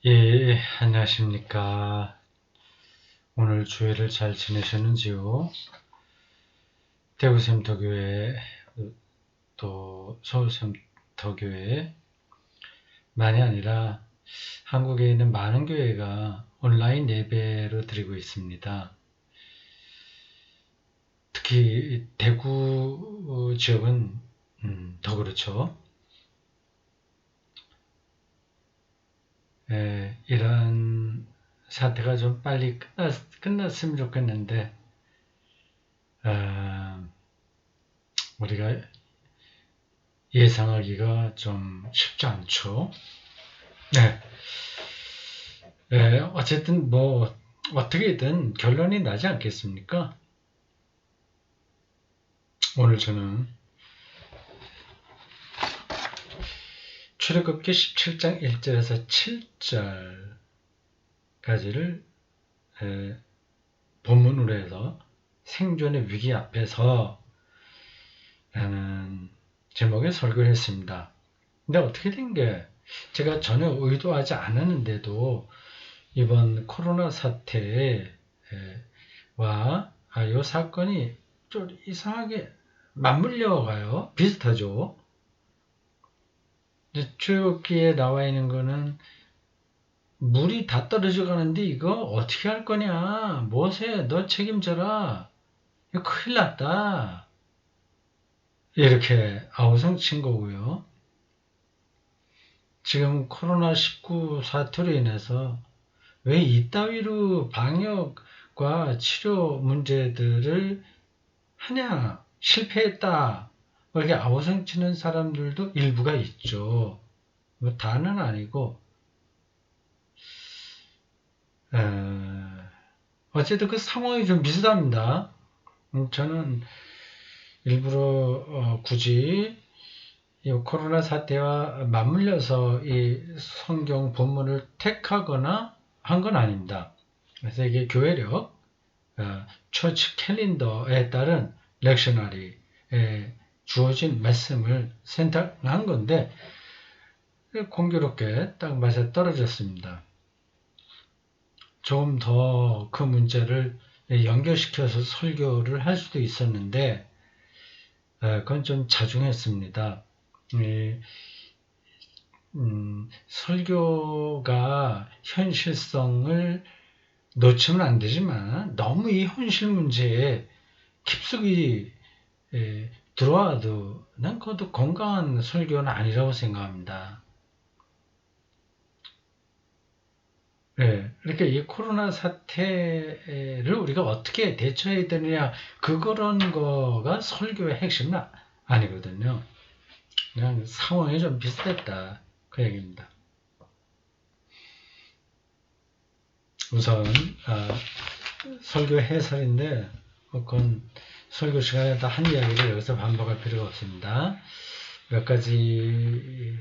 예, 안녕하십니까. 오늘 주일을 잘 지내셨는지요? 대구샘터교회, 또 서울샘터교회 만이 아니라 한국에 있는 많은 교회가 온라인 예배로 드리고 있습니다. 특히 대구 지역은 더 그렇죠. 이런 사태가 좀 빨리 끝났으면 좋겠는데 어, 우리가 예상하기가 좀 쉽지 않죠. 네. 어쨌든 뭐 어떻게든 결론이 나지 않겠습니까? 오늘 저는 출애굽기 17장 1절에서 7절까지를 본문으로 해서 생존의 위기 앞에서 라는 제목의 설교를 했습니다. 근데 어떻게 된 게 제가 전혀 의도하지 않았는데도 이번 코로나 사태와 이 사건이 좀 이상하게 맞물려 가요. 비슷하죠. 출애굽기에 나와 있는 거는 물이 다 떨어져 가는데 이거 어떻게 할 거냐? 모세 너 책임져라. 이거 큰일 났다. 이렇게 아우성친 거고요. 지금 코로나19 사태로 인해서 왜 이따위로 방역과 치료 문제들을 하냐? 실패했다. 이렇게 아우성치는 사람들도 일부가 있죠. 뭐 다는 아니고 어쨌든 그 상황이 좀 비슷합니다. 저는 일부러 굳이 이 코로나 사태와 맞물려서 이 성경 본문을 택하거나 한 건 아닙니다. 그래서 이게 교회력, 처치 캘린더에 따른 렉셔너리에 주어진 말씀을 선택한 건데 공교롭게 딱 맞아 떨어졌습니다. 좀 더 그 문제를 연결시켜서 설교를 할 수도 있었는데 그건 좀 자중했습니다. 설교가 현실성을 놓치면 안 되지만 너무 이 현실 문제에 깊숙이 들어와도 난 그것도 건강한 설교는 아니라고 생각합니다. 그러니까 이 코로나 사태를 우리가 어떻게 대처해야 되느냐 그런 거가 설교의 핵심은 아니거든요. 그냥 상황이 좀 비슷했다 그 얘기입니다. 우선 설교 해설인데 그건 설교 시간에 다 한 이야기를 여기서 반복할 필요가 없습니다. 몇 가지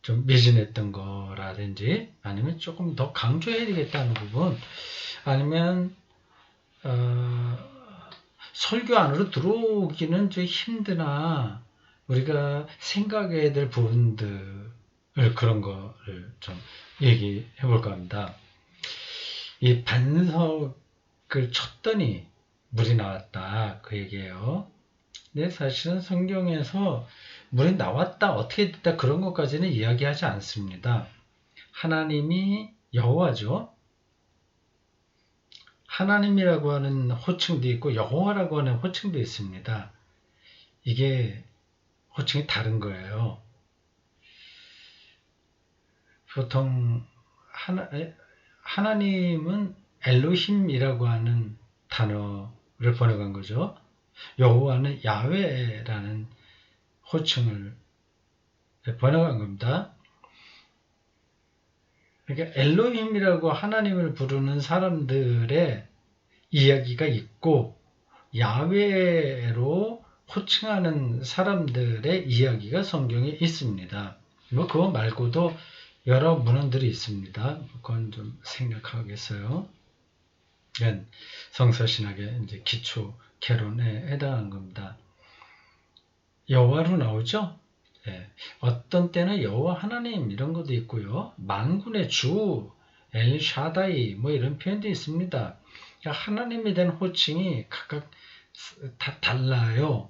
좀 미진했던 거라든지 아니면 조금 더 강조해야 되겠다는 부분 아니면 설교 안으로 들어오기는 좀 힘드나 우리가 생각해야 될 부분들 그런 거를 좀 얘기해 볼까 합니다. 이 반석을 쳤더니 물이 나왔다 그 얘기예요. 근데 사실은 성경에서 물이 나왔다 어떻게 됐다 그런 것까지는 이야기하지 않습니다. 하나님이 여호와죠. 하나님이라고 하는 호칭도 있고 여호와라고 하는 호칭도 있습니다. 이게 호칭이 다른 거예요. 보통 하나님은 엘로힘이라고 하는 단어를 번역한 거죠. 여호와는 야훼라는 호칭을 번역한 겁니다. 그러니까 엘로힘이라고 하나님을 부르는 사람들의 이야기가 있고 야훼로 호칭하는 사람들의 이야기가 성경에 있습니다. 뭐 그거 말고도 여러 문헌들이 있습니다. 그건 좀 생략하겠어요. 이건 성서신학의 이제 기초 개론에 해당하는 겁니다. 여호와로 나오죠. 예, 어떤 때는 여호와 하나님 이런 것도 있고요. 만군의 주, 엘샤다이 뭐 이런 표현도 있습니다. 그러니까 하나님에 대한 호칭이 각각 다 달라요.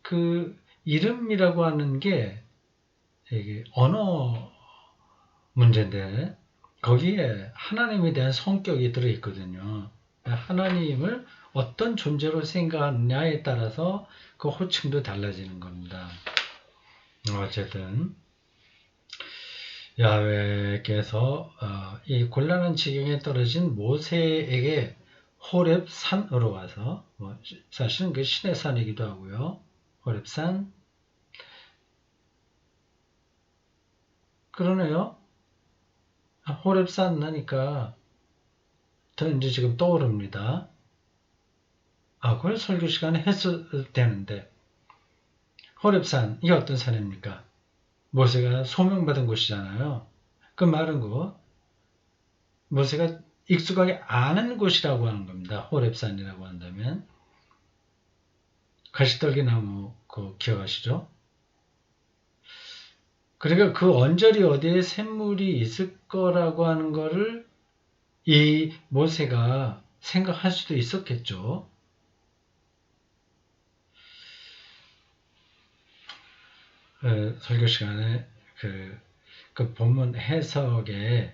그 이름이라고 하는 게 이게 언어 문제인데 거기에 하나님에 대한 성격이 들어있거든요. 하나님을 어떤 존재로 생각하느냐에 따라서 그 호칭도 달라지는 겁니다. 어쨌든 야훼께서 이 곤란한 지경에 떨어진 모세에게 호렙 산으로 와서 사실은 그 신의 산이기도 하고요. 호렙 산 그러네요. 호렙 산 나니까 더 이제 지금 떠오릅니다. 그걸 설교 시간에 했어도 되는데 호렙 산 이게 어떤 산입니까? 모세가 소명받은 곳이잖아요. 그 말은 모세가 익숙하게 아는 곳이라고 하는 겁니다. 호렙산이라고 한다면 가시떨기나무 그 기억하시죠? 그러니까 그 언저리 어디에 샘물이 있을 거라고 하는 거를 이 모세가 생각할 수도 있었겠죠. 설교 시간에 그 본문 해석에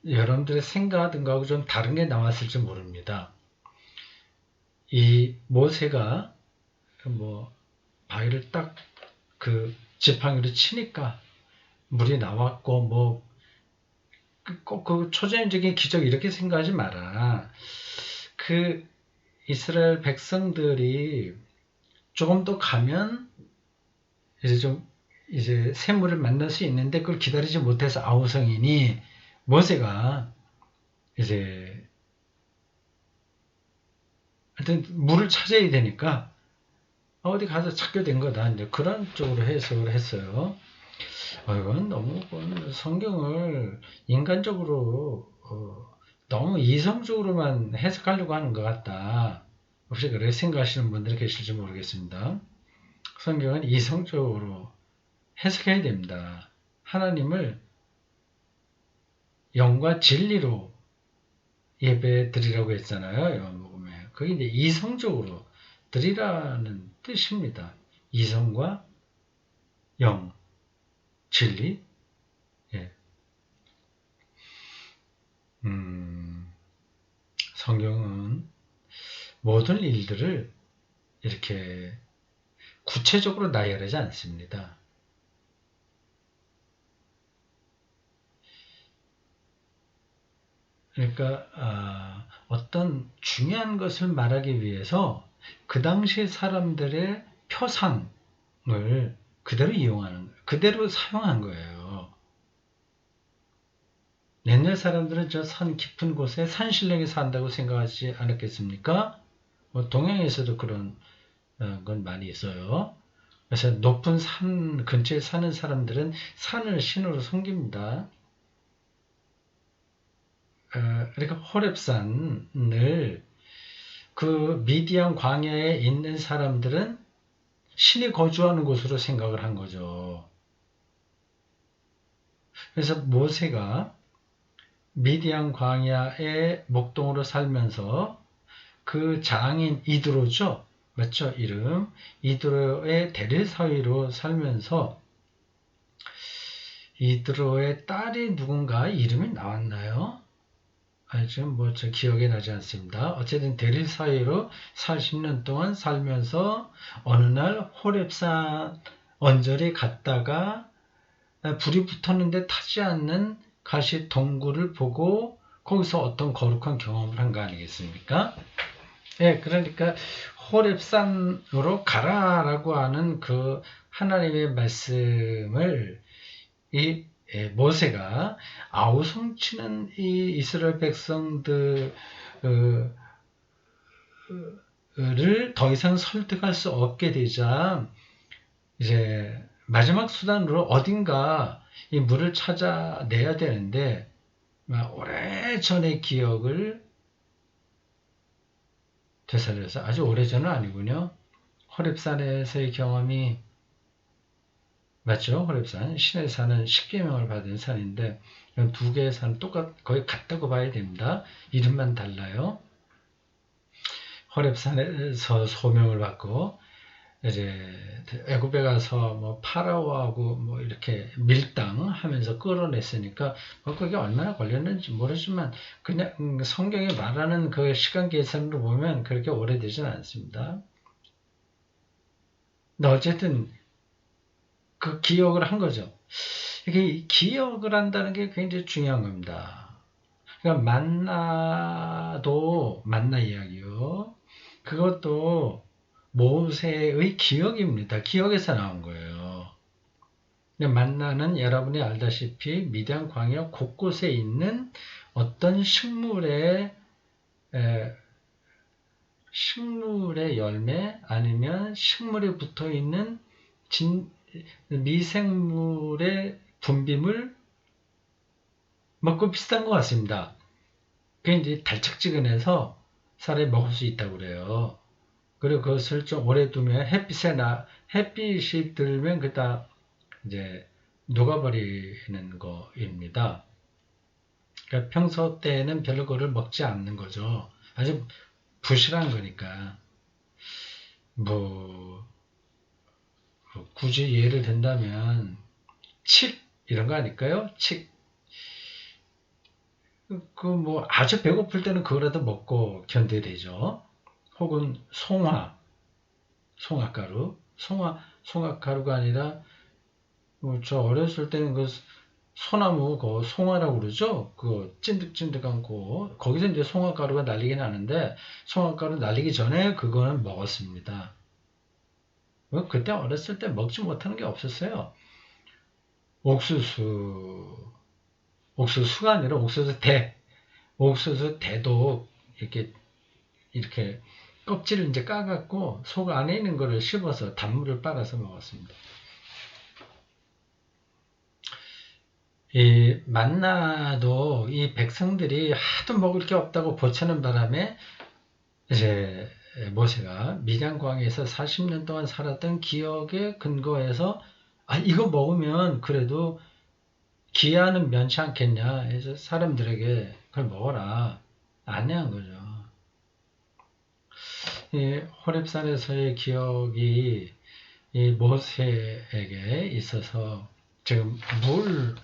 여러분들의 생각하던 거하고 좀 다른 게 나왔을지 모릅니다. 이 모세가 바위를 딱 그 지팡이로 치니까 물이 나왔고 꼭 그 초자연적인 기적 이렇게 생각하지 마라. 그 이스라엘 백성들이 조금 더 가면 이제 샘물을 만날 수 있는데 그걸 기다리지 못해서 아우성이니 모세가 이제 하여튼 물을 찾아야 되니까 어디 가서 찾게 된 거다. 이제 그런 쪽으로 해석을 했어요. 이건 너무 성경을 인간적으로 너무 이성적으로만 해석하려고 하는 것 같다. 혹시 그렇게 생각하시는 분들이 계실지 모르겠습니다. 성경은 이성적으로 해석해야 됩니다. 하나님을 영과 진리로 예배 드리라고 했잖아요. 요한복음에. 그게 이제 이성적으로 드리라는 뜻입니다. 이성과 영, 진리. 예. 성경은 모든 일들을 이렇게 구체적으로 나열하지 않습니다. 그러니까 어떤 중요한 것을 말하기 위해서 그 당시 사람들의 표상을 그대로 이용하는 거예요. 그대로 사용한 거예요. 옛날 사람들은 저 산 깊은 곳에 산신령이 산다고 생각하지 않았겠습니까? 동양에서도 그런 건 많이 있어요. 그래서 높은 산 근처에 사는 사람들은 산을 신으로 섬깁니다. 그러니까 호렙산을 그 미디안 광야에 있는 사람들은 신이 거주하는 곳으로 생각을 한 거죠. 그래서 모세가 미디안 광야의 목동으로 살면서 그 장인 이드로죠. 맞죠? 이름. 이드로의 대리사위로 살면서 이드로의 딸이 누군가 이름이 나왔나요? 지금 저 기억이 나지 않습니다. 어쨌든 대릴 사이로 40년 동안 살면서 어느 날 호렙산 언저리 갔다가 불이 붙었는데 타지 않는 가시 동굴을 보고 거기서 어떤 거룩한 경험을 한 거 아니겠습니까? 예, 그러니까 호렙산으로 가라라고 하는 그 하나님의 말씀을 이 모세가 아우성치는 이 이스라엘 백성들을 더 이상 설득할 수 없게 되자 이제 마지막 수단으로 어딘가 이 물을 찾아내야 되는데 오래전의 기억을 되살려서 아주 오래전은 아니군요. 호렙산에서의 경험이 맞죠? 호렙산. 신의 산은 십계명을 받은 산인데 두 개의 산은 거의 같다고 봐야 됩니다. 이름만 달라요. 호렙산에서 소명을 받고 이제 애굽에 가서 뭐 파라오하고 뭐 이렇게 밀당하면서 끌어냈으니까 뭐 그게 얼마나 걸렸는지 모르지만 그냥 성경이 말하는 그 시간 계산으로 보면 그렇게 오래되진 않습니다. 근데 어쨌든 그 기억을 한 거죠. 이게 기억을 한다는 게 굉장히 중요한 겁니다. 그러니까 만나 이야기요. 그것도 모세의 기억입니다. 기억에서 나온 거예요. 만나는 여러분이 알다시피 미디안 광야 곳곳에 있는 어떤 식물의 열매 아니면 식물에 붙어 있는 미생물의 분비물 먹고 비슷한 것 같습니다. 그게 이제 달짝지근해서 사람이 먹을 수 있다고 그래요. 그리고 그것을 좀 오래 두면 햇빛이 들면 그다 이제 녹아버리는 거입니다. 그러니까 평소 때는 별로 그걸 먹지 않는 거죠. 아주 부실한 거니까. 뭐 굳이 예를 든다면 칡 이런 거 아닐까요? 칡. 그 뭐 아주 배고플 때는 그거라도 먹고 견뎌야 되죠. 혹은 송화가루. 송화가루가 아니라 저 어렸을 때는 그 소나무 그 송화라고 그러죠. 그 찐득찐득한 거기서 이제 송화가루가 날리긴 하는데 송화가루 날리기 전에 그거는 먹었습니다. 그때 어렸을 때 먹지 못하는 게 없었어요. 옥수수가 아니라 옥수수 대도 이렇게 껍질을 이제 까갖고 속 안에 있는 거를 씹어서 단물을 빨아서 먹었습니다. 이 만나도 이 백성들이 하도 먹을 게 없다고 보채는 바람에 이제 모세가 미디안광에서 40년 동안 살았던 기억에 근거해서 이거 먹으면 그래도 기한은 면치 않겠냐 해서 사람들에게 그걸 먹어라 안내한 거죠. 이 호렙산에서의 기억이 이 모세에게 있어서 지금 물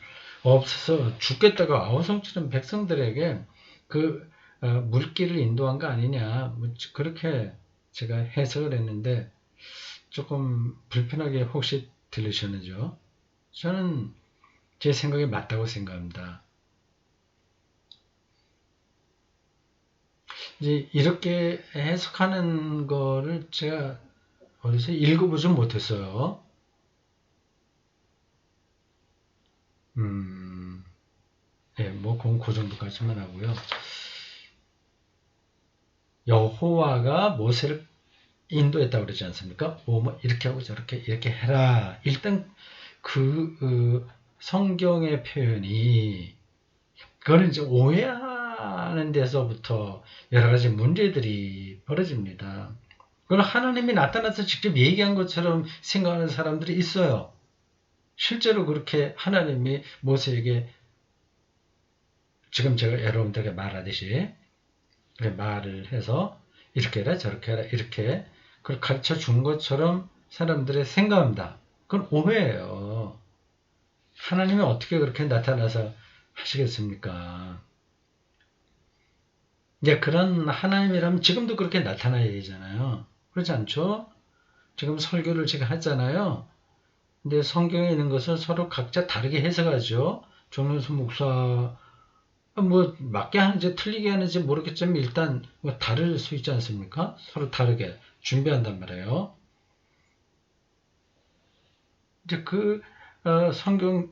없어서 죽겠다가 아우성치는 백성들에게 그 물길을 인도한 거 아니냐 그렇게 제가 해석을 했는데 조금 불편하게 혹시 들으셨는지요? 저는 제 생각에 맞다고 생각합니다. 이제 이렇게 해석하는 거를 제가 어디서 읽어보지 못했어요. 예, 뭐, 그 정도까지만 하고요. 여호와가 모세를 인도했다고 그러지 않습니까? 뭐 이렇게 하고 저렇게 이렇게 해라. 일단 성경의 표현이 그걸 이제 오해하는 데서부터 여러 가지 문제들이 벌어집니다. 그걸 하나님이 나타나서 직접 얘기한 것처럼 생각하는 사람들이 있어요. 실제로 그렇게 하나님이 모세에게 지금 제가 여러분들에게 말하듯이 말을 해서 이렇게 해라 저렇게 해라 이렇게 그걸 가르쳐 준 것처럼 사람들이 생각합니다. 그건 오해예요. 하나님이 어떻게 그렇게 나타나서 하시겠습니까? 이제 그런 하나님이라면 지금도 그렇게 나타나야 되잖아요. 그렇지 않죠? 지금 설교를 제가 했잖아요. 근데 성경에 있는 것을 서로 각자 다르게 해석하죠. 정윤수 목사 뭐 맞게 하는지 틀리게 하는지 모르겠지만 일단 뭐 다를 수 있지 않습니까? 서로 다르게 준비한단 말이에요. 이제 성경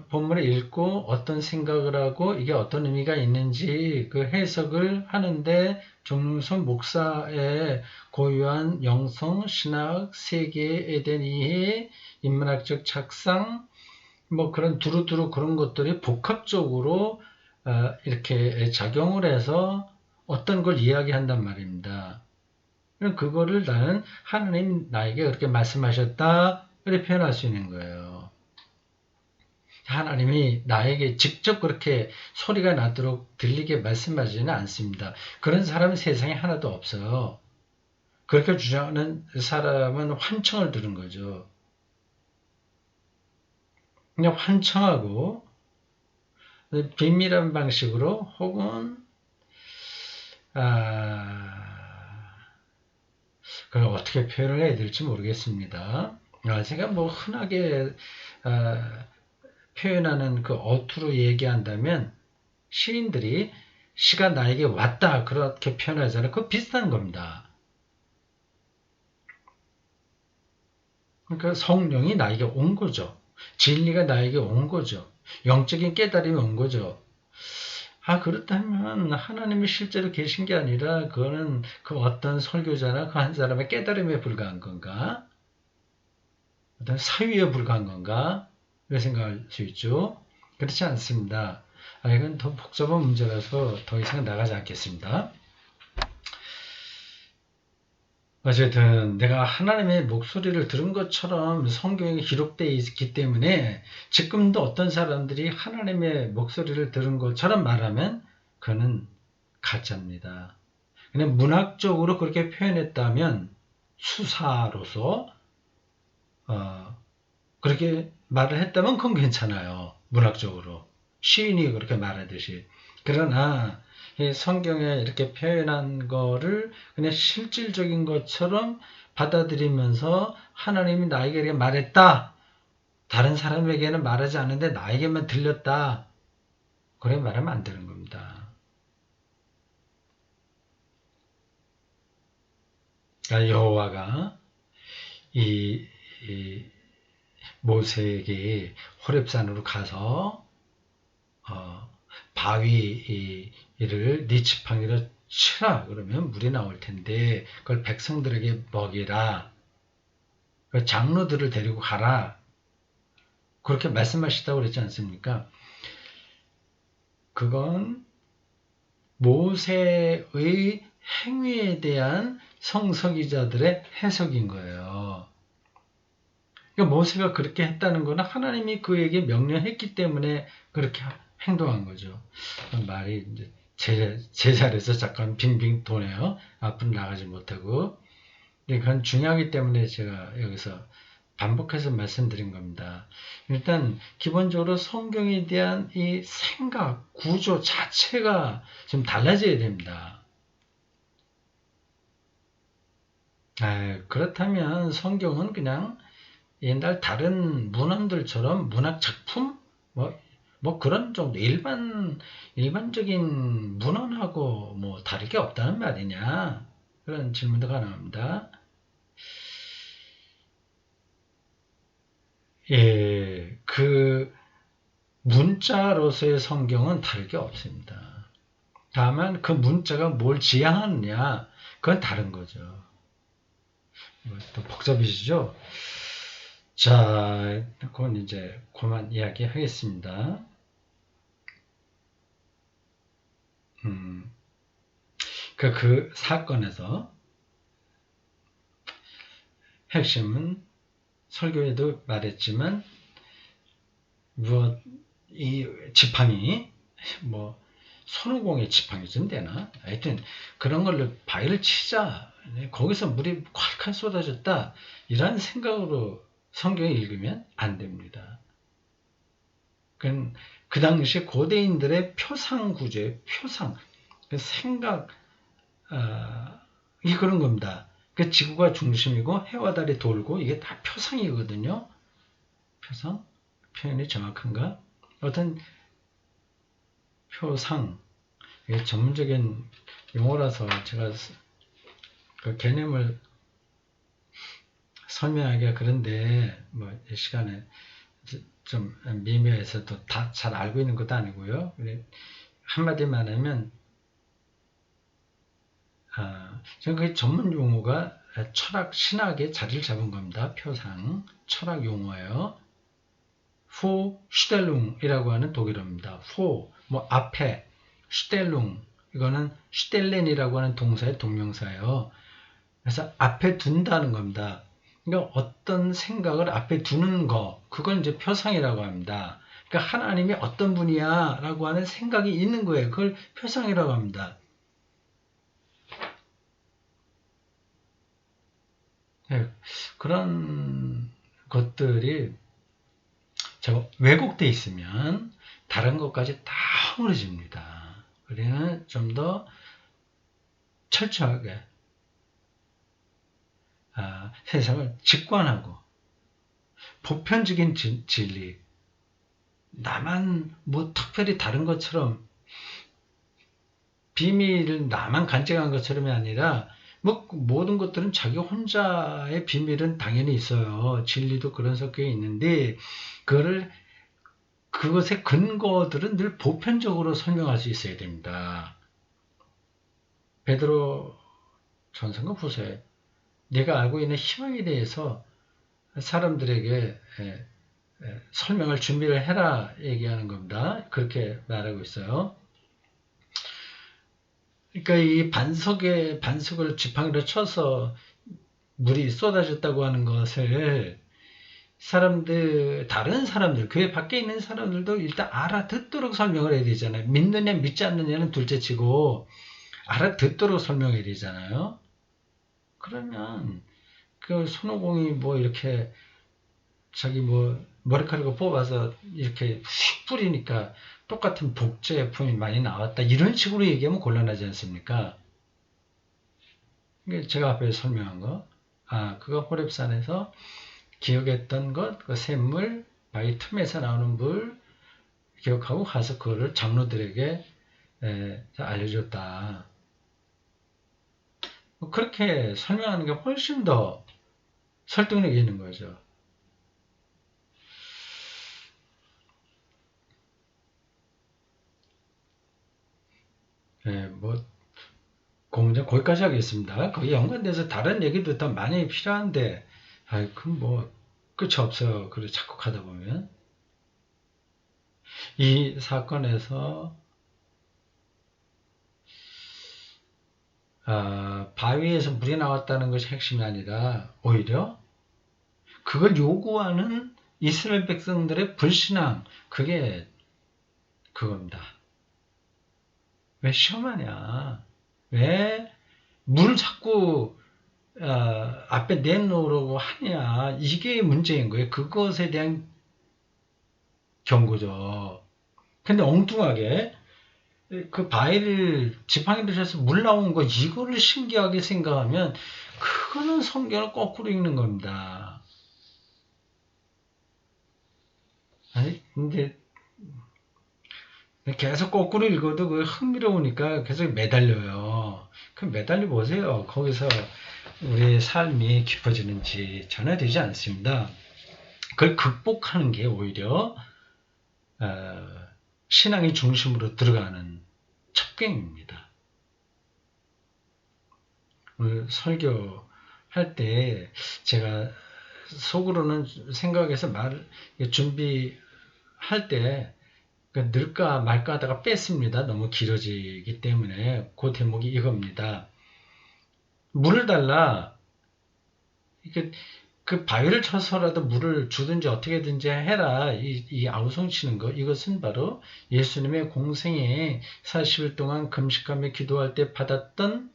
본문을 읽고 어떤 생각을 하고 이게 어떤 의미가 있는지 그 해석을 하는데 정윤선 목사의 고유한 영성, 신학, 세계에 대한 이해, 인문학적 착상, 뭐 그런 두루두루 그런 것들이 복합적으로 이렇게 작용을 해서 어떤 걸 이야기한단 말입니다. 그거를 나는 하나님 나에게 그렇게 말씀하셨다 이렇게 표현할 수 있는 거예요. 하나님이 나에게 직접 그렇게 소리가 나도록 들리게 말씀하지는 않습니다. 그런 사람은 세상에 하나도 없어요. 그렇게 주장하는 사람은 환청을 들은 거죠. 그냥 환청하고 비밀한 방식으로 혹은 그걸 어떻게 표현을 해야 될지 모르겠습니다. 제가 뭐 흔하게 표현하는 그 어투로 얘기한다면 시인들이 시가 나에게 왔다 그렇게 표현하잖아요. 그거 비슷한 겁니다. 그러니까 성령이 나에게 온 거죠. 진리가 나에게 온 거죠. 영적인 깨달음이 온 거죠. 그렇다면 하나님이 실제로 계신 게 아니라 그거는 그 어떤 설교자나 그 한 사람의 깨달음에 불과한 건가? 어떤 사유에 불과한 건가? 이렇게 생각할 수 있죠. 그렇지 않습니다. 이건 더 복잡한 문제라서 더 이상 나가지 않겠습니다. 어쨌든 내가 하나님의 목소리를 들은 것처럼 성경에 기록되어 있기 때문에 지금도 어떤 사람들이 하나님의 목소리를 들은 것처럼 말하면 그는 가짜입니다. 그냥 문학적으로 그렇게 표현했다면 수사로서 그렇게 말을 했다면 그건 괜찮아요. 문학적으로. 시인이 그렇게 말하듯이. 그러나 성경에 이렇게 표현한 거를 그냥 실질적인 것처럼 받아들이면서 하나님이 나에게 이렇게 말했다. 다른 사람에게는 말하지 않는데 나에게만 들렸다. 그래 말하면 안 되는 겁니다. 여호와가 이 모세에게 호렙산으로 가서 바위를 네 지팡이로 치라 그러면 물이 나올 텐데 그걸 백성들에게 먹이라. 장로들을 데리고 가라. 그렇게 말씀하시다고 그랬지 않습니까? 그건 모세의 행위에 대한 성서기자들의 해석인 거예요. 그러니까 모세가 그렇게 했다는 거는 하나님이 그에게 명령했기 때문에 그렇게 행동한 거죠. 말이 이제 제 자리에서 잠깐 빙빙 도네요. 앞으로 나가지 못하고. 그건 중요하기 때문에 제가 여기서 반복해서 말씀드린 겁니다. 일단 기본적으로 성경에 대한 이 생각, 구조 자체가 좀 달라져야 됩니다. 그렇다면 성경은 그냥 옛날 다른 문헌들처럼 문학 작품 뭐 그런 정도 일반적인 문헌하고 뭐 다를 게 없다는 말이냐 그런 질문도 가능합니다. 그 문자로서의 성경은 다를 게 없습니다. 다만 그 문자가 뭘 지향하느냐 그건 다른 거죠. 또 복잡해지죠. 자, 그건 이제 그만 이야기하겠습니다. 그 사건에서 핵심은 설교에도 말했지만 이 지팡이 뭐 손오공의 지팡이 좀 되나? 하여튼 그런 걸로 바위를 치자. 거기서 물이 콸콸 쏟아졌다. 이런 생각으로 성경을 읽으면 안 됩니다. 그 당시 고대인들의 표상 구조예요. 표상. 생각 이게 그런 겁니다. 그 지구가 중심이고 해와 달이 돌고 이게 다 표상이거든요. 표상? 표현이 정확한가? 어떤 표상 이게 전문적인 용어라서 제가 그 개념을 설명하기가 그런데 뭐 이 시간에 좀 미묘해서 또 다 잘 알고 있는 것도 아니고요. 한마디 말하면 지금 그 전문 용어가 철학 신학의 자리를 잡은 겁니다. 표상 철학 용어예요. 후 슈텔룽이라고 하는 독일어입니다. 후 뭐 앞에 슈텔룽 이거는 슈텔렌이라고 하는 동사의 동명사예요. 그래서 앞에 둔다는 겁니다. 그러니까 어떤 생각을 앞에 두는 거, 그걸 이제 표상이라고 합니다. 그러니까 하나님이 어떤 분이야 라고 하는 생각이 있는 거예요. 그걸 표상이라고 합니다. 네, 그런 것들이 왜곡되어 있으면 다른 것까지 다 허물어집니다. 우리는 좀 더 철저하게 세상을 직관하고 보편적인 진리, 나만 뭐 특별히 다른 것처럼 비밀을 나만 간직한 것처럼이 아니라 뭐 모든 것들은 자기 혼자의 비밀은 당연히 있어요. 진리도 그런 성격이 있는데 그것의 근거들은 늘 보편적으로 설명할 수 있어야 됩니다. 베드로 전서가 보세요. 내가 알고 있는 희망에 대해서 사람들에게 설명할 준비를 해라 얘기하는 겁니다. 그렇게 말하고 있어요. 그러니까 이 반석을 지팡이로 쳐서 물이 쏟아졌다고 하는 것을 다른 사람들, 교회 밖에 있는 사람들도 일단 알아듣도록 설명을 해야 되잖아요. 믿느냐 믿지 않느냐는 둘째치고 알아듣도록 설명해야 되잖아요. 그러면 그 손오공이 뭐 이렇게 자기 뭐 머리카락을 뽑아서 이렇게 휙 뿌리니까 똑같은 복제품이 많이 나왔다. 이런 식으로 얘기하면 곤란하지 않습니까? 제가 앞에 설명한 거. 그거 호렙산에서 기억했던 것, 그 샘물, 바위 틈에서 나오는 물 기억하고 가서 그거를 장로들에게 알려줬다. 그렇게 설명하는 게 훨씬 더 설득력이 있는 거죠. 뭐 공장 거기까지 하겠습니다. 거기 연관돼서 다른 얘기도 더 많이 필요한데, 그럼 뭐 끝이 없어요. 그래 자꾸 하다 보면 이 사건에서 바위에서 물이 나왔다는 것이 핵심이 아니라 오히려 그걸 요구하는 이스라엘 백성들의 불신앙, 그게 그겁니다. 왜 시험하냐? 왜 물을 자꾸 앞에 내놓으려고 하냐? 이게 문제인 거예요. 그것에 대한 경고죠. 근데 엉뚱하게 그 바위를 지팡이로 쳐서 물 나온 거 이거를 신기하게 생각하면 그거는 성경을 거꾸로 읽는 겁니다. 아니 근데 계속 거꾸로 읽어도 그 흥미로우니까 계속 매달려요. 그럼 매달려 보세요. 거기서 우리의 삶이 깊어지는지 전혀 되지 않습니다. 그걸 극복하는 게 오히려 신앙의 중심으로 들어가는 첩경입니다. 오늘 설교할 때 제가 속으로는 생각해서 준비할 때 늘까 말까 하다가 뺐습니다. 너무 길어지기 때문에 그 대목이 이겁니다. 물을 달라. 그 바위를 쳐서라도 물을 주든지 어떻게든지 해라. 이 아우성치는 거, 이것은 바로 예수님의 공생에 40일 동안 금식하며 기도할 때 받았던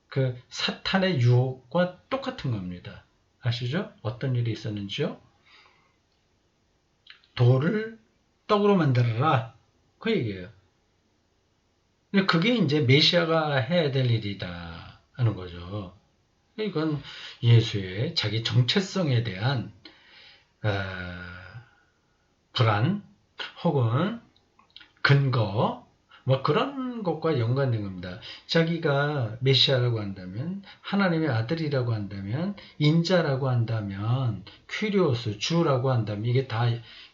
그 사탄의 유혹과 똑같은 겁니다. 아시죠? 어떤 일이 있었는지요? 돌을 떡으로 만들어라. 그 얘기예요. 그게 이제 메시아가 해야 될 일이다 하는 거죠. 이건 예수의 자기 정체성에 대한 불안 혹은 근거 뭐 그런 것과 연관된 겁니다. 자기가 메시아라고 한다면, 하나님의 아들이라고 한다면, 인자라고 한다면, 퀴리오스 주라고 한다면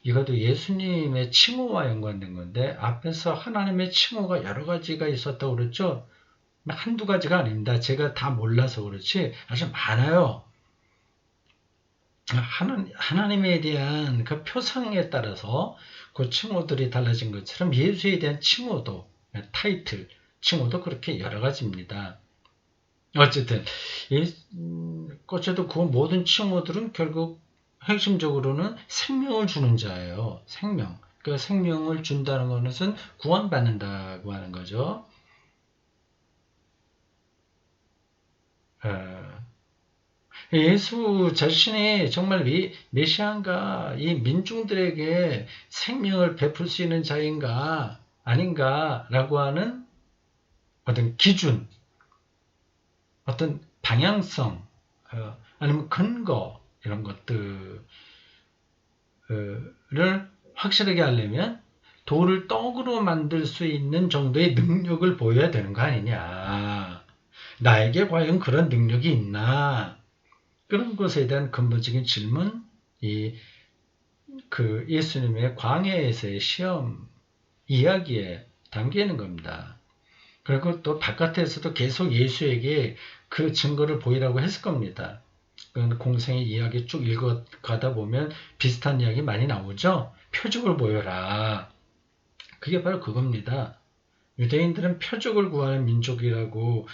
이것도 예수님의 칭호와 연관된 건데 앞에서 하나님의 칭호가 여러 가지가 있었다고 그랬죠. 한두 가지가 아닙니다. 제가 다 몰라서 그렇지 아주 많아요. 하나님에 대한 그 표상에 따라서 그 칭호들이 달라진 것처럼 예수에 대한 칭호도, 타이틀, 칭호도 그렇게 여러 가지입니다. 어쨌든 이 꽃에도 그 모든 칭호들은 결국 핵심적으로는 생명을 주는 자예요. 생명. 그 생명을 준다는 것은 구원받는다고 하는 거죠. 어, 예수 자신이 정말 이 메시아인가, 이 민중들에게 생명을 베풀 수 있는 자인가, 아닌가라고 하는 어떤 기준, 어떤 방향성, 아니면 근거, 이런 것들을 확실하게 하려면 돌을 떡으로 만들 수 있는 정도의 능력을 보여야 되는 거 아니냐. 나에게 과연 그런 능력이 있나? 그런 것에 대한 근본적인 질문, 그 예수님의 광야에서의 시험 이야기에 담겨 있는 겁니다. 그리고 또 바깥에서도 계속 예수에게 그 증거를 보이라고 했을 겁니다. 공생의 이야기 쭉 읽어가다 보면 비슷한 이야기 많이 나오죠. 표적을 보여라. 그게 바로 그겁니다. 유대인들은 표적을 구하는 민족이라고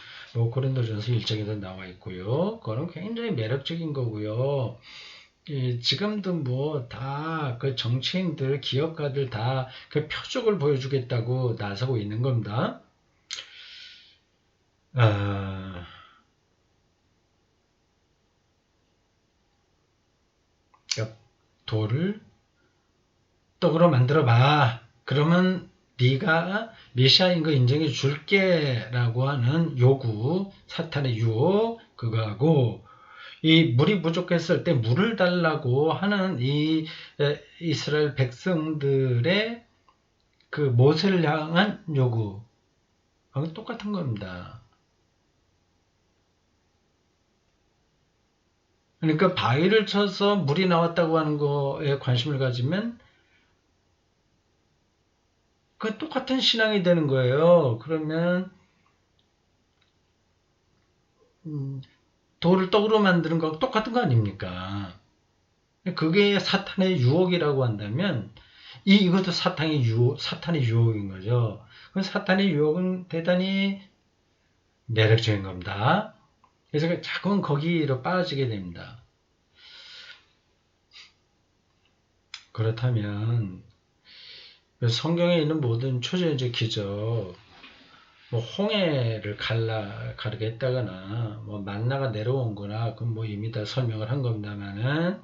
고린도전서 1장에도 나와 있고요. 그거는 굉장히 매력적인 거고요. 지금도 다 그 정치인들, 기업가들 다 그 표적을 보여주겠다고 나서고 있는 겁니다. 돌을 떡으로 만들어 봐. 그러면 네가 메시아인 거 인정해 줄게 라고 하는 요구, 사탄의 유혹, 그거하고 이 물이 부족했을 때 물을 달라고 하는 이 이스라엘 백성들의 그 모세를 향한 요구, 똑같은 겁니다. 그러니까 바위를 쳐서 물이 나왔다고 하는 거에 관심을 가지면 그 똑같은 신앙이 되는 거예요. 그러면 돌을 떡으로 만드는 거하고 똑같은 거 아닙니까? 그게 사탄의 유혹이라고 한다면 이것도 사탄의 유혹인 거죠. 그 사탄의 유혹은 대단히 매력적인 겁니다. 그래서 자꾸만 거기로 빠지게 됩니다. 그렇다면 성경에 있는 모든 초자연적 기적, 홍해를 가르게 했다거나, 만나가 내려온 거나, 그건 이미 다 설명을 한 겁니다만은,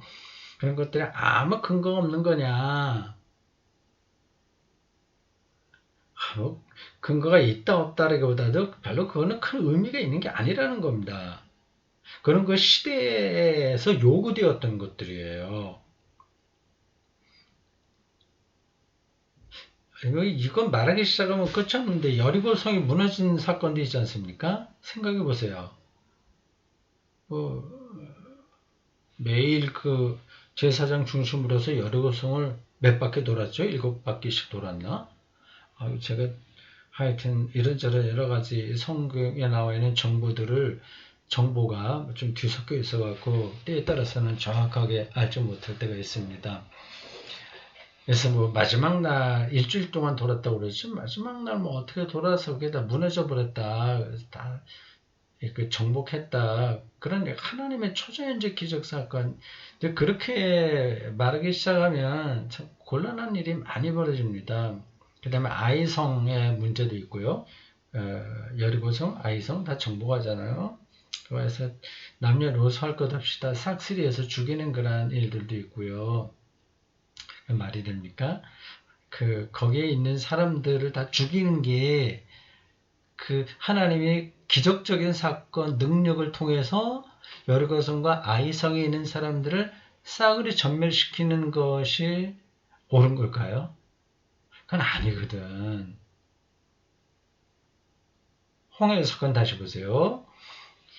그런 것들이 아무 근거가 없는 거냐. 근거가 있다 없다라기보다도 별로 그거는 큰 의미가 있는 게 아니라는 겁니다. 그런 그 시대에서 요구되었던 것들이에요. 이건 말하기 시작하면 끝이 없는데 여리고성이 무너진 사건도 있지 않습니까? 생각해 보세요. 매일 그 제사장 중심으로서 여리고성을 몇 바퀴 돌았죠? 7바퀴씩 돌았나? 제가 하여튼 이런저런 여러 가지 성경에 나와 있는 정보가 좀 뒤섞여 있어갖고 때에 따라서는 정확하게 알지 못할 때가 있습니다. 그래서 마지막 날 일주일 동안 돌았다고 그러죠. 마지막 날 어떻게 돌아서 그게 다 무너져 버렸다. 다 정복했다. 그런 하나님의 초자연적 기적 사건. 그렇게 말하기 시작하면 참 곤란한 일이 많이 벌어집니다. 그 다음에 아이성의 문제도 있고요. 여리고성, 아이성 다 정복하잖아요. 그래서 남녀노소 할 것 없이 다 싹쓸이해서 죽이는 그런 일들도 있고요. 말이 됩니까? 거기에 있는 사람들을 다 죽이는 게 하나님의 기적적인 사건, 능력을 통해서 여리고성과 아이성에 있는 사람들을 싸그리 전멸시키는 것이 옳은 걸까요? 그건 아니거든. 홍해 사건 다시 보세요.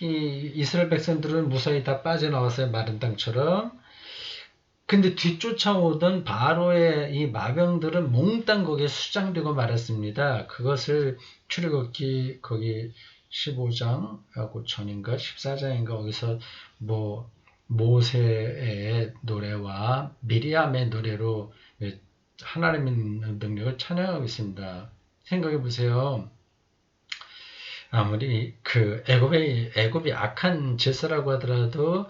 이스라엘 백성들은 무사히 다 빠져나왔어요. 마른 땅처럼. 근데 뒤쫓아오던 바로의 이 마병들은 몽땅 거기에 수장되고 말았습니다. 그것을 출애굽기 거기 15장하고 전인가 14장인가 거기서 모세의 노래와 미리암의 노래로 하나님의 능력을 찬양하고 있습니다. 생각해 보세요. 아무리 그 애굽이 악한 제사라고 하더라도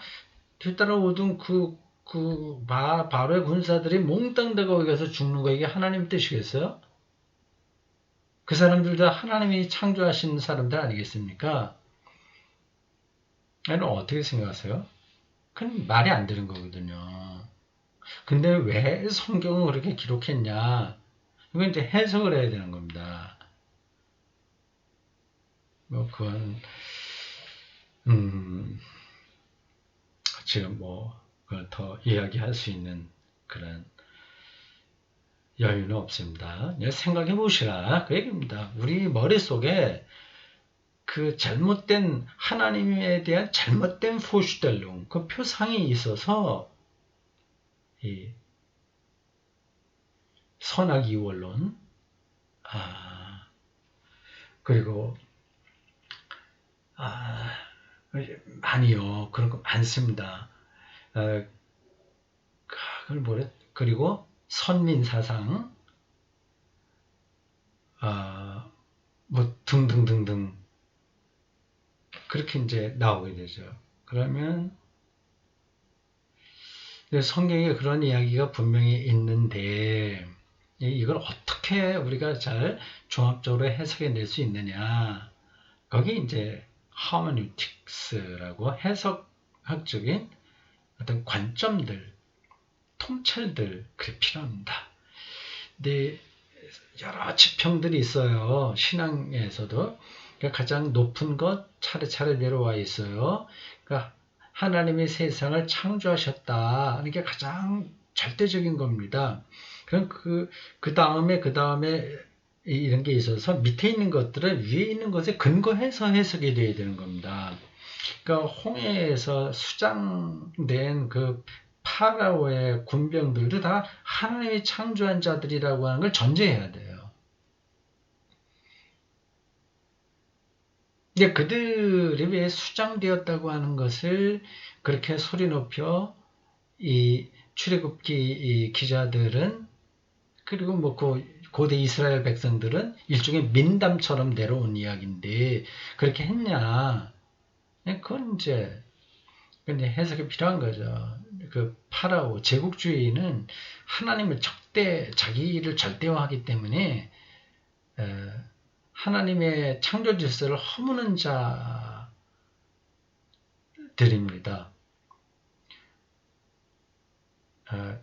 뒤따라오던 바로의 군사들이 몽땅 다 거기 가서 죽는 거 이게 하나님 뜻이겠어요? 그 사람들 다 하나님이 창조하신 사람들 아니겠습니까? 아니, 어떻게 생각하세요? 그건 말이 안 되는 거거든요. 근데 왜 성경을 그렇게 기록했냐? 이건 이제 해석을 해야 되는 겁니다. 뭐, 그건, 지금 뭐, 그걸 더 이야기할 수 있는 그런 여유는 없습니다. 생각해 보시라. 그 얘기입니다. 우리 머릿속에 그 잘못된, 하나님에 대한 잘못된 포슈델룽, 그 표상이 있어서, 이 선악 이원론, 그리고, 많이요. 그런 거 많습니다. 그리고 선민사상, 뭐 등등등등 그렇게 이제 나오게 되죠. 그러면 성경에 그런 이야기가 분명히 있는데 이걸 어떻게 우리가 잘 종합적으로 해석해낼 수 있느냐. 거기 이제 하머니틱스라고 해석학적인 어떤 관점들, 통찰들 그게 필요합니다. 근데 여러 지평들이 있어요. 신앙에서도. 그러니까 가장 높은 것 차례차례 내려와 있어요. 그러니까 하나님이 세상을 창조하셨다. 이게 가장 절대적인 겁니다. 그럼 그 다음에 이런 게 있어서 밑에 있는 것들은 위에 있는 것에 근거해서 해석이 돼야 되는 겁니다. 그러니까 홍해에서 수장된 그 파라오의 군병들도 다 하나님이 창조한 자들이라고 하는 걸 전제해야 돼요. 근데 그들이 왜 수장되었다고 하는 것을 그렇게 소리 높여 이 출애굽기 기자들은 그리고 뭐 고대 이스라엘 백성들은 일종의 민담처럼 내려온 이야기인데 그렇게 했냐? 그건 이제 근데 해석이 필요한 거죠. 그 파라오 제국주의는 하나님을 자기를 절대화하기 때문에 하나님의 창조 질서를 허무는 자들입니다.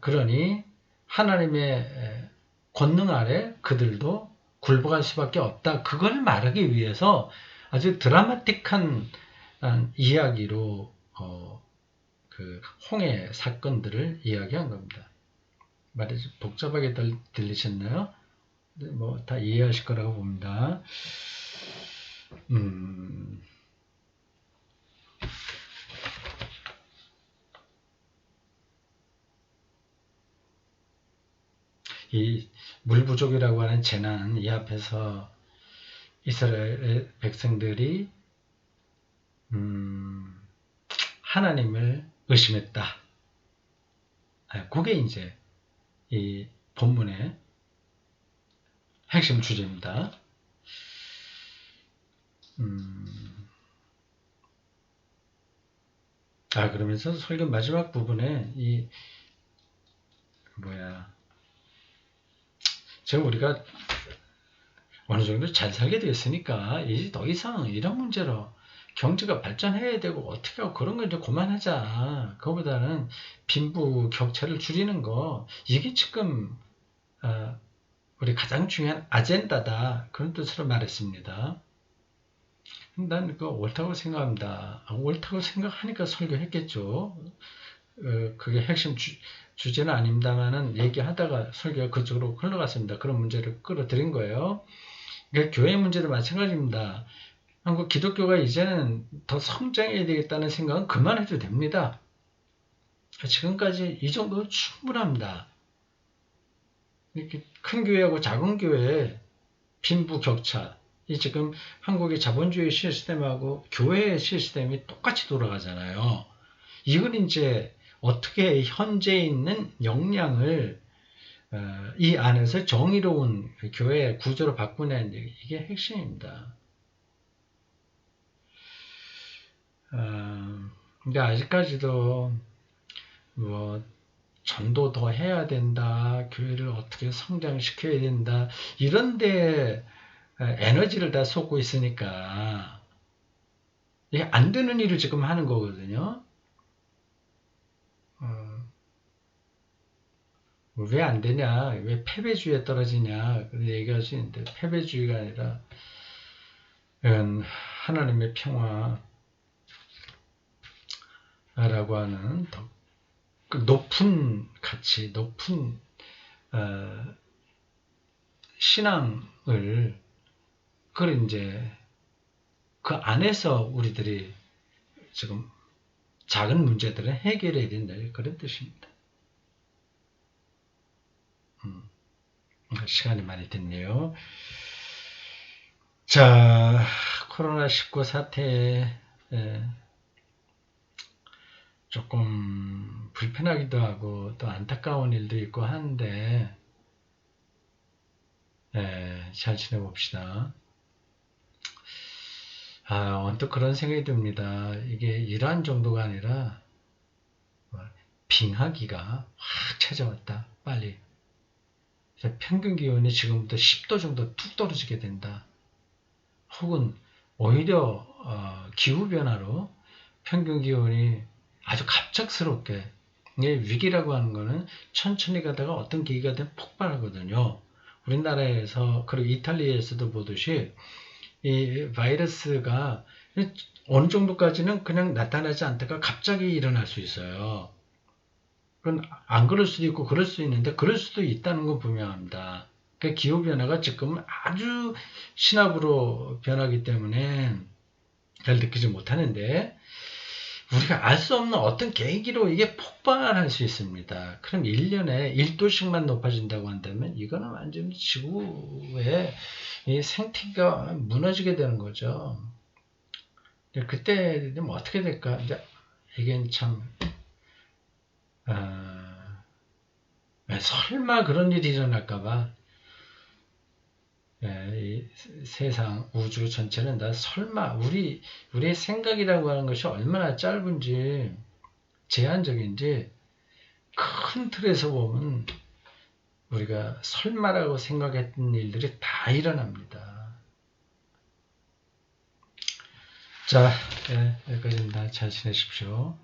그러니 하나님의 권능 아래 그들도 굴복할 수밖에 없다. 그걸 말하기 위해서 아주 드라마틱한 이야기로 그 홍해 사건들을 이야기한 겁니다. 말이 좀 복잡하게 들리셨나요? 뭐 다 이해하실 거라고 봅니다. 이 물 부족이라고 하는 재난 이 앞에서 이스라엘 백성들이 하나님을 의심했다. 그게 이제 이 본문의 핵심 주제입니다. 그러면서 설교 마지막 부분에 지금 우리가 어느 정도 잘 살게 됐으니까 이제 더 이상 이런 문제로 경제가 발전해야 되고 어떻게 하고 그런 거 이제 그만하자. 그거보다는 빈부 격차를 줄이는 거 이게 지금 우리 가장 중요한 아젠다다. 그런 뜻으로 말했습니다. 난 그거 옳다고 생각합니다. 옳다고 생각하니까 설교했겠죠. 그게 핵심 주제는 아닙니다만은 얘기하다가 설교가 그쪽으로 흘러갔습니다. 그런 문제를 끌어들인 거예요. 그러니까 교회 문제도 마찬가지입니다. 한국 기독교가 이제는 더 성장해야 되겠다는 생각은 그만해도 됩니다. 지금까지 이 정도는 충분합니다. 이렇게 큰 교회하고 작은 교회 빈부 격차 이 지금 한국의 자본주의 시스템하고 교회의 시스템이 똑같이 돌아가잖아요. 이건 이제 어떻게 현재 있는 역량을 이 안에서 정의로운 교회 구조로 바꾸는 이게 핵심입니다. 근데 아직까지도 뭐 전도 더 해야 된다, 교회를 어떻게 성장시켜야 된다, 이런데 에너지를 다 쏟고 있으니까 이게 안 되는 일을 지금 하는 거거든요. 왜 안 되냐, 왜 패배주의에 떨어지냐, 그런 얘기하시는데, 패배주의가 아니라 하나님의 평화라고 하는 더 높은 가치, 높은 신앙을, 그걸 이제 그 안에서 우리들이 지금 작은 문제들을 해결해야 된다, 그런 뜻입니다. 시간이 많이 됐네요. 자, 코로나19 사태에 조금 불편하기도 하고 또 안타까운 일도 있고 한데 잘 지내봅시다. 언뜻 그런 생각이 듭니다. 이게 이러한 정도가 아니라 빙하기가 확 찾아왔다. 빨리. 평균 기온이 지금부터 10도 정도 뚝 떨어지게 된다. 혹은 오히려 기후변화로 평균 기온이 아주 갑작스럽게, 위기라고 하는 거는 천천히 가다가 어떤 계기가 되면 폭발하거든요. 우리나라에서 그리고 이탈리아에서도 보듯이 이 바이러스가 어느 정도까지는 그냥 나타나지 않다가 갑자기 일어날 수 있어요. 그건 안 그럴 수도 있고 그럴 수 있는데 그럴 수도 있다는 건 분명합니다. 그 기후변화가 지금 아주 신압으로 변하기 때문에 잘 느끼지 못하는데 우리가 알 수 없는 어떤 계기로 이게 폭발할 수 있습니다. 그럼 1년에 1도씩만 높아진다고 한다면 이거는 완전히 지구의 이 생태계가 무너지게 되는 거죠. 그때 되면 어떻게 될까? 이제 이게 참 설마 그런 일이 일어날까봐 이 세상 우주 전체는 다 설마 우리의 생각이라고 하는 것이 얼마나 짧은지 제한적인지 큰 틀에서 보면 우리가 설마라고 생각했던 일들이 다 일어납니다. 자, 여기까지입니다. 잘 지내십시오.